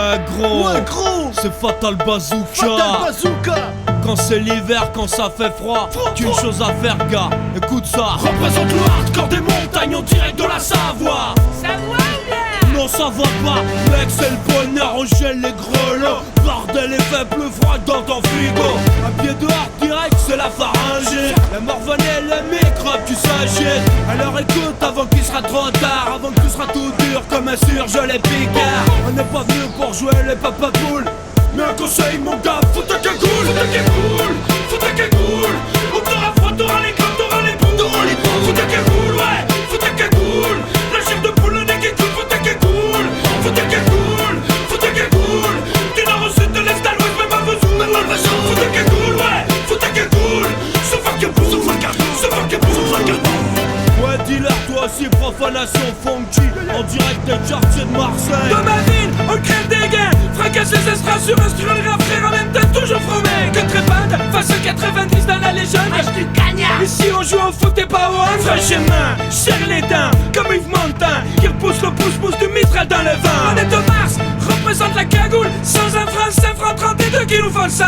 Ouais gros, c'est Fatal Bazooka. Fatal Bazooka. Quand c'est l'hiver, quand ça fait froid, qu'une chose à faire gars, écoute ça. Représente le hardcore des montagnes en direct de la Savoie. Savoie ou bien? Non ça va pas, mec c'est le bonheur, on gèle les grelots. Bordel et fait plus froid dans ton frigo. Un pied dehors direct c'est la pharyngée. La morvonnée, les microbes tu s'agites. Alors écoute avant qu'il sera trop tard, avant que tu seras tout dur comme un surgelé picard. On n'est pas venu pour jouer les papapoules, mais un conseil mon gars, faut ta cagoule. Faut ta cagoule, faut ta cagoule. Ou t'auras froid, t'auras les clopes, t'auras les boules. Faut ta cagoule, ouais, faut ta cagoule. La chef de poule, le nez qui coule, faut ta cagoule. Faut ta cagoule, faut ta cagoule. Du nord au sud, de l'est à l'ouest, même à Vesoul. Faut ta cagoule, ouais, faut ta cagoule. Sauf un cabou, sauf un cabou, sauf un cabou, sauf un cabou. Ouais dealer, toi aussi profanation funky. En direct des quartiers de Marseille. Dans ma ville, on crève des gains. Fracasse les estrades sur un style rap, frère, en même temps toujours fromé. Que trépade, face à 90 dans la légende. Lâche du cagnard. Ici on joue au foot et pas au hand. Franchement, serre les dents, comme Yves Montand qui repousse le pouce-pouce du Mistral dans le vent. On est au Mars, représente la cagoule. Sans un franc, 5 francs 32 qui nous font le sang.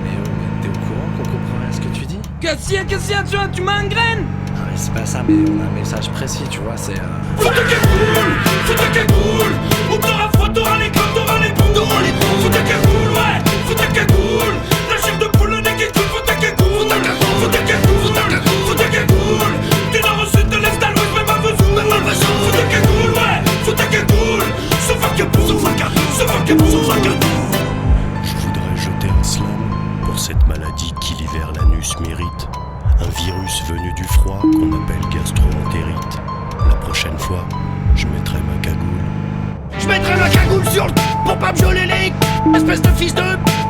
Mais t'es au courant qu'on comprend rien à ce que tu dis? Qu'est-ce qu'il y a, tu m'engraines? Ah mais c'est pas ça, mais on a un message précis, tu vois, c'est Faut ta cagoule, faut ta cagoule. Ou t'auras froid, t'auras les clopes, t'auras les boules. Faut ta cagoule, ouais, faut ta cagoule. La chef de poule, le nez qui coule, faut ta cagoule. Faut ta cagoule, faut ta cagoule, faut ta cagoule. Du nord au sud, de l'est à l'ouest, même à Vesoul. Faut ta cagoule, ouais, faut ta cagoule. Sauf un cabou, sauf un cabou, sauf un cabou, sauf un cabou. Je voudrais jeter un slam pour cette maladie qui l'hiver l'anus mérite. Un virus venu du froid qu'on appelle gastro-entérite. La prochaine fois, je mettrai ma cagoule. Je mettrai ma cagoule sur le pour pas me geler les espèce de fils de.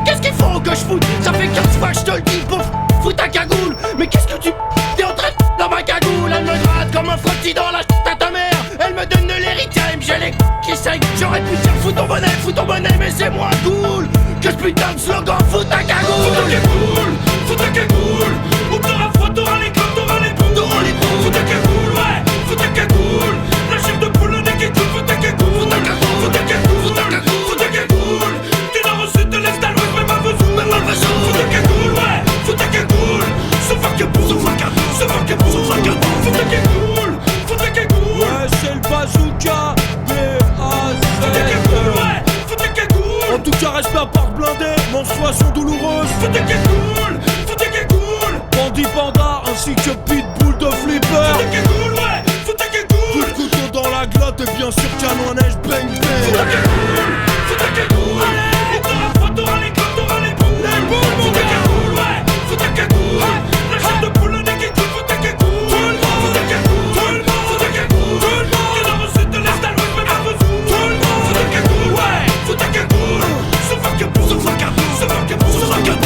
Qu'est-ce qu'il faut que je foute? Ça fait 15 fois que je te le dis pour fous ta cagoule. Mais qu'est-ce que tu t'es en train de dans ma cagoule? Elle me gratte comme un frottis dans la à ta mère. Elle me donne de l'héritage, j'ai les qui saignent. J'aurais pu dire fous ton bonnet, mais c'est moins cool que ce putain de slogan fous ta cagoule. Fous ta cagoule. Ou t'auras froid, t'auras les clopes, t'auras les boules. Fous ta cagoule, ouais, fous ta cagoule. La chef de poule, le nez qui coule, fous ta cagoule. Fous ta cagoule, fous ta cagoule, fous ta cagoule. Du nord au sud, de l'est à l'ouest, même à Vesoul. Fous ta cagoule, ouais, fous ta cagoule. Sauf un cabou, sauf un cabou, sauf un cabou, sauf un cabou. Fous ta cagoule, fous ta cagoule. Ouais c'est le bazooka, B-A-Z. Fous ta cagoule, ouais, fous ta cagoule. En tout cas respect à part blindé, menstruation douloureuse. Fous ta cagoule, fous ta cagoule. Bandit panda ainsi que pitbull de flipper. Fous ta cagoule, ouais, fous ta Coup cagoule. de couteau dans la glotte et bien sûr canon à neige bang Fous ta bang. cagoule, fous ta cagoule. Allez, t'auras froid, t'auras les clopes, t'auras les boules. Fous ta cagoule, ouais, fous ta cagoule. La chef de poule, le nez qui coule, fous ta cagoule. Fous ta cagoule, fous ta cagoule. Du nord au sud, de l'est à l'ouest, même à Vesoul. Fous ta cagoule, ouais, fous ta cagoule. Sauf un cabou, sauf un cabou, sauf un cabou, sauf un cabou.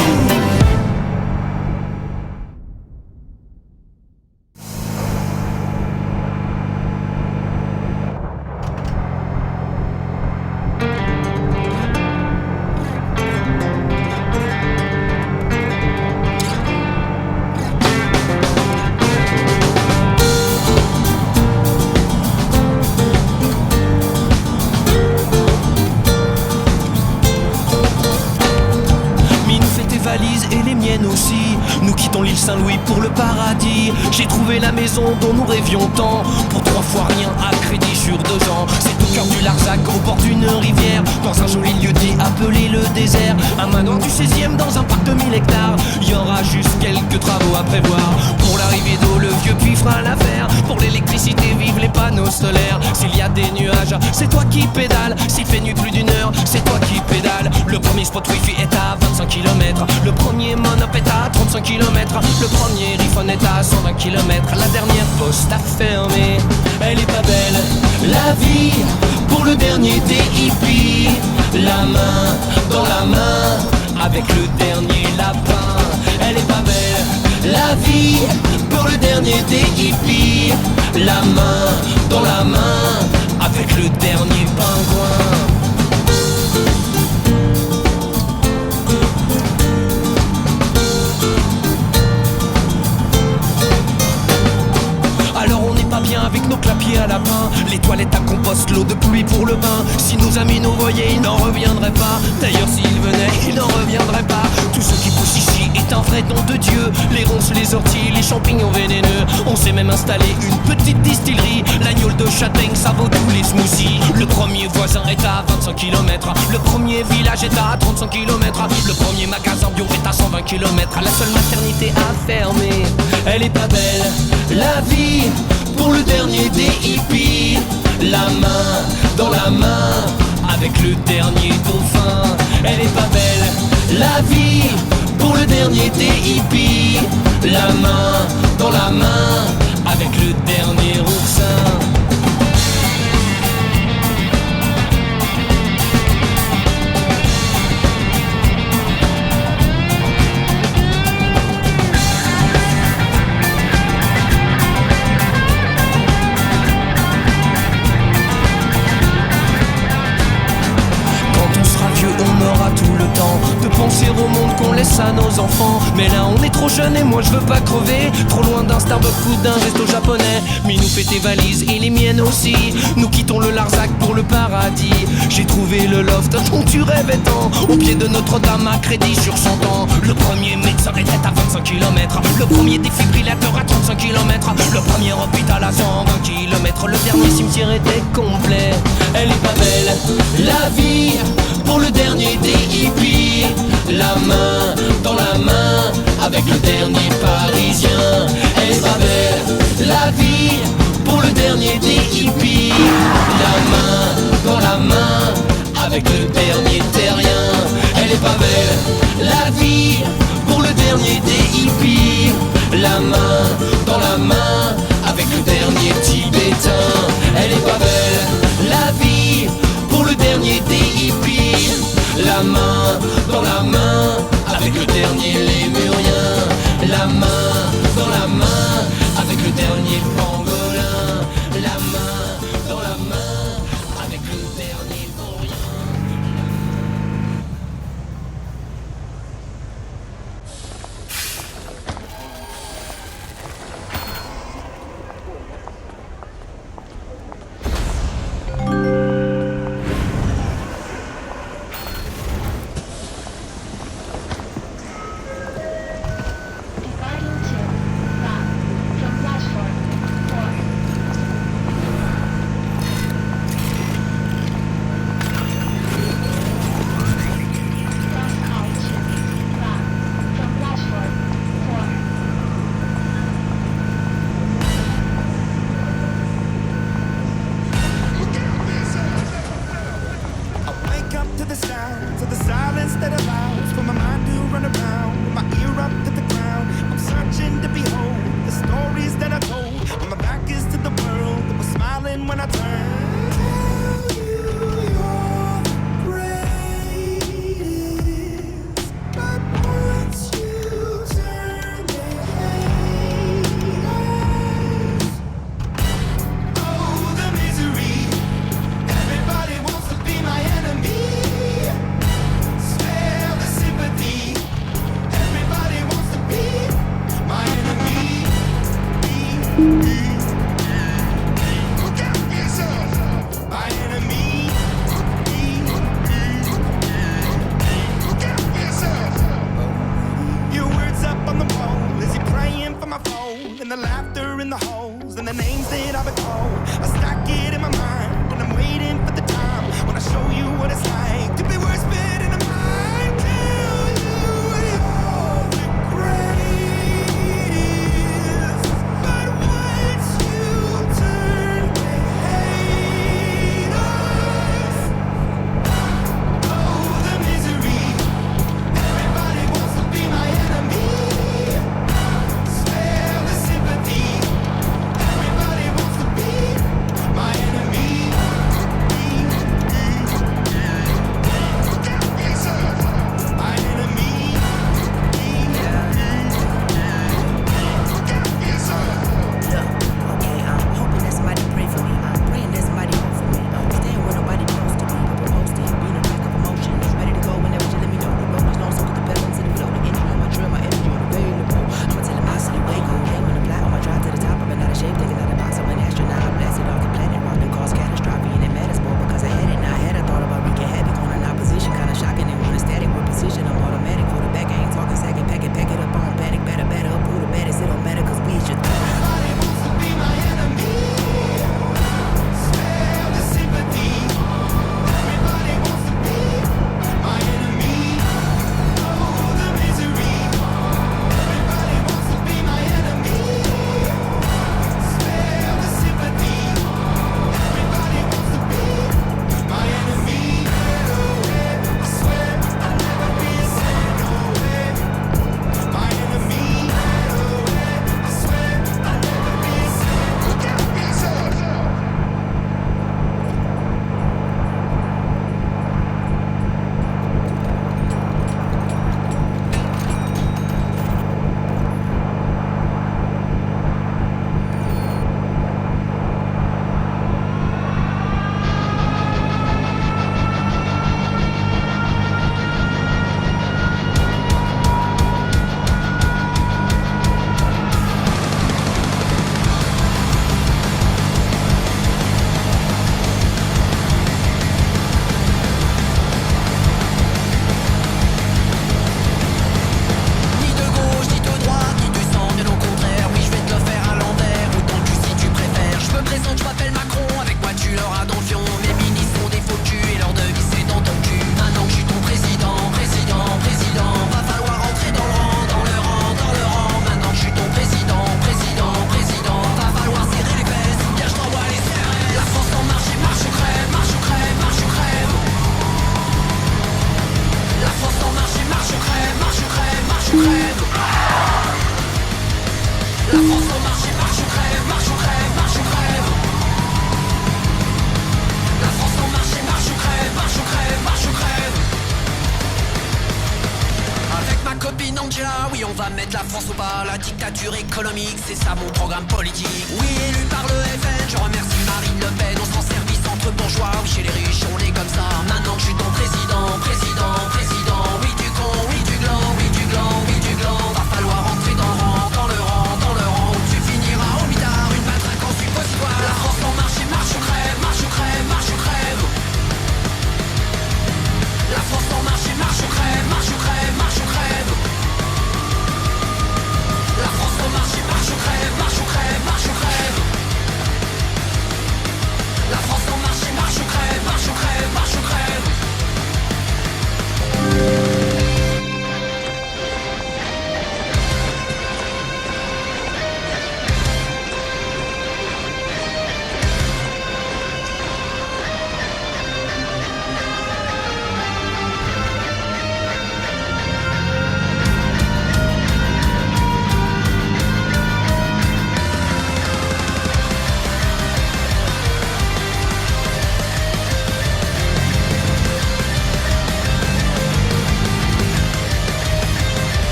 Et les miennes aussi. Nous quittons l'île Saint-Louis pour le paradis. J'ai trouvé la maison dont nous rêvions tant. Pour 3 fois rien à crédit sur 2 ans. C'est au cœur du Larzac, au bord d'une rivière. Dans un joli lieu dit appelé le désert. Un manoir du 16e dans un parc de 1000 hectares. Y aura juste quelques travaux à prévoir. Pour l'arrivée d'eau, le vieux puits fera l'affaire. Pour l'électricité, vive les panneaux solaires. S'il y a des nuages, c'est toi qui pédales. S'il fait nuit plus d'1 heure, c'est toi qui pédales. Le premier spot wifi est à 25 km. Le premier monop est à 35 km. Le premier iPhone est à 120 km. La dernière poste a fermé. Elle est pas belle, la vie. Pour le dernier des hippies. La main dans la main avec le dernier lapin. Elle est pas belle, la vie. Pour le dernier des hippies. La main dans la main avec le dernier pingouin. Avec nos clapiers à lapin, les toilettes à compost, l'eau de pluie pour le bain. Si nos amis nous voyaient, ils n'en reviendraient les orties, les champignons vénéneux. On s'est même installé une petite distillerie. L'agneau de châtaigne, ça vaut tous les smoothies. Le premier voisin est à 25 km. Le premier village est à 35 km. Le premier magasin bio est à 120 km. La seule maternité à fermer. Elle est pas belle, la vie, pour le dernier des hippies. La main dans la main, avec le dernier dauphin. Elle est pas belle, la vie, pour le dernier des hippies. La main dans la main, avec le dernier oursin. On aura tout le temps de penser au monde qu'on laisse à nos enfants. Mais là on est trop jeune et moi je veux pas crever. Trop loin d'un Starbucks ou d'un resto japonais. Minou fait tes valises et les miennes aussi. Nous quittons le Larzac pour le paradis. J'ai trouvé le loft dont tu rêvais tant. Au pied de Notre-Dame à crédit sur 100 ans. Le premier médecin était à 25 km. Le premier défibrillateur à 35 km. Le premier hôpital à 120 km. Le dernier cimetière était complet. Elle est pas belle, la vie, pour le dernier des hippies. La main dans la main, avec le dernier parisien. Elle est pas belle, la vie, pour le dernier des hippies. La main dans la main, avec le dernier terrien. Elle est pas belle, la vie, pour le dernier des hippies. La main dans la main, avec le dernier tibétain. Elle est pas belle, la vie, pour le dernier des hippies. La main dans la main, avec le dernier lémurien. La main dans la main, avec le dernier pangolin. La main dans la main, avec le dernier vaurien. Angela, oui on va mettre la France au bas. La dictature économique, c'est ça mon programme politique. Oui, élu par le FN, je remercie Marine Le Pen. On se rend service entre bourgeois, oui chez les riches on est comme ça. Maintenant que je suis ton président, président, président. Oui du con, oui du gland, oui du gland, oui du gland. Va falloir entrer dans le rang, dans le rang, dans le rang. Où tu finiras au mitard, une matraque en suppositoire. La France en marche et marche ou crève, marche ou crève, marche ou crève. La France en marche et marche ou crève, marche ou crève, marche ou crève. La France en marche et marche ou crève, marche ou crève, marche ou crève. La France en marche et marche ou crève, marche ou crève, marche ou crève.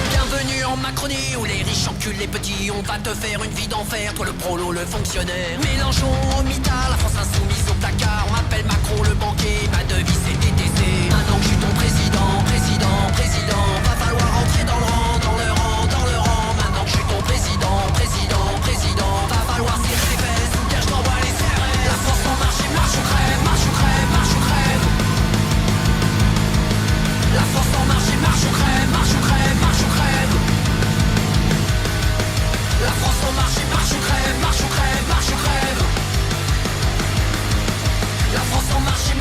Bienvenue en Macronie où les riches enculent les petits. On va te faire une vie d'enfer, toi le prolo, le fonctionnaire. Mélenchon au mitard, la France insoumise au placard. On m'appelle Macron le banquier, ma devise c'est TTC. Maintenant que je suis ton président, président, président. Va falloir entrer dans le rang, dans le rang, dans le rang. Maintenant que je suis ton président, président, président. Va falloir serrer les fesses ou bien je t'envoie les CRS. La France en marche et marche ou crève, marche ou crève, marche ou crève. La France en marche et marche ou crève, marche ou crève, marche ou crève. La France en marche et marche ou crève, marche ou crève, marche ou crève. La France en marche et